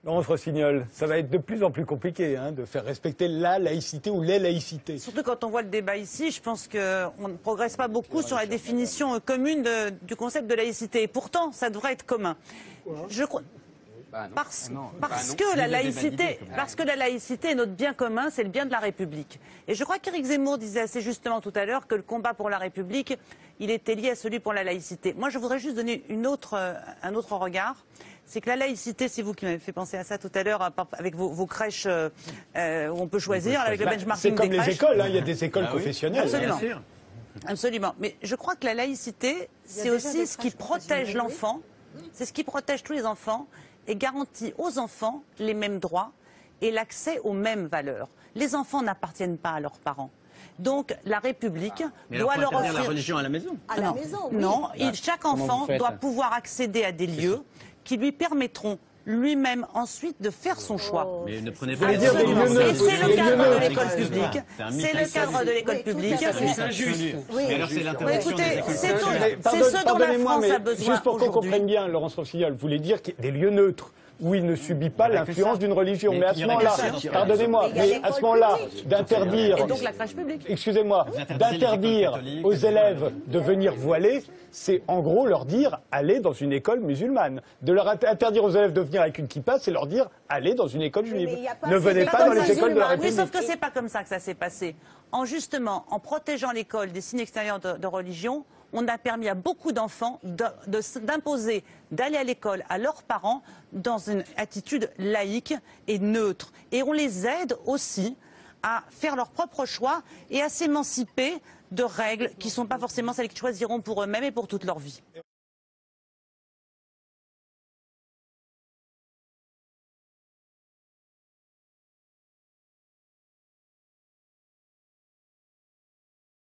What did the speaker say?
Laurence Rossignol, ça va être de plus en plus compliqué de faire respecter la laïcité ou les laïcités. Surtout quand on voit le débat ici, je pense qu'on ne progresse pas beaucoup sur la définition commune du concept de laïcité. Et pourtant, ça devrait être commun. Je crois... Parce que la laïcité est notre bien commun, c'est le bien de la République. Et je crois qu'Éric Zemmour disait assez justement tout à l'heure que le combat pour la République, il était lié à celui pour la laïcité. Moi, je voudrais juste donner un autre regard. C'est que la laïcité, c'est vous qui m'avez fait penser à ça tout à l'heure, avec vos crèches où on peut choisir, avec le benchmarking des crèches. C'est comme les écoles, il y a des écoles confessionnelles. Absolument. Absolument. Mais je crois que la laïcité, c'est aussi ce qui protège l'enfant, c'est ce qui protège tous les enfants et garantit aux enfants les mêmes droits et l'accès aux mêmes valeurs. Les enfants n'appartiennent pas à leurs parents. Donc la République doit leur offrir la religion à la maison. À la maison, oui. Non, chaque enfant doit pouvoir accéder à des lieux qui lui permettront lui-même ensuite de faire son choix. Mais ne prenez pas Et c'est le cadre de l'école publique. C'est le cadre de l'école publique. C'est injuste. Mais alors c'est l'interdiction des écoles. C'est ce dont la France a besoin juste pour qu'on comprenne bien, Laurence Rossignol, vous voulez dire qu'il y a des lieux neutres où il ne subit pas l'influence d'une religion. Mais à ce moment-là, pardonnez-moi, mais à ce moment-là, d'interdire, et donc la crèche publique. Excusez-moi, d'interdire aux élèves de venir voiler, c'est en gros leur dire allez dans une école musulmane. De leur interdire aux élèves de venir avec une kippa, c'est leur dire allez dans une école juive. Ne venez pas dans les écoles de la République. Oui, sauf que c'est pas comme ça que ça s'est passé. En protégeant l'école des signes extérieurs de religion, on a permis à beaucoup d'enfants d'imposer d'aller à l'école à leurs parents dans une attitude laïque et neutre. Et on les aide aussi à faire leurs propres choix et à s'émanciper de règles qui ne sont pas forcément celles qu'ils choisiront pour eux-mêmes et pour toute leur vie.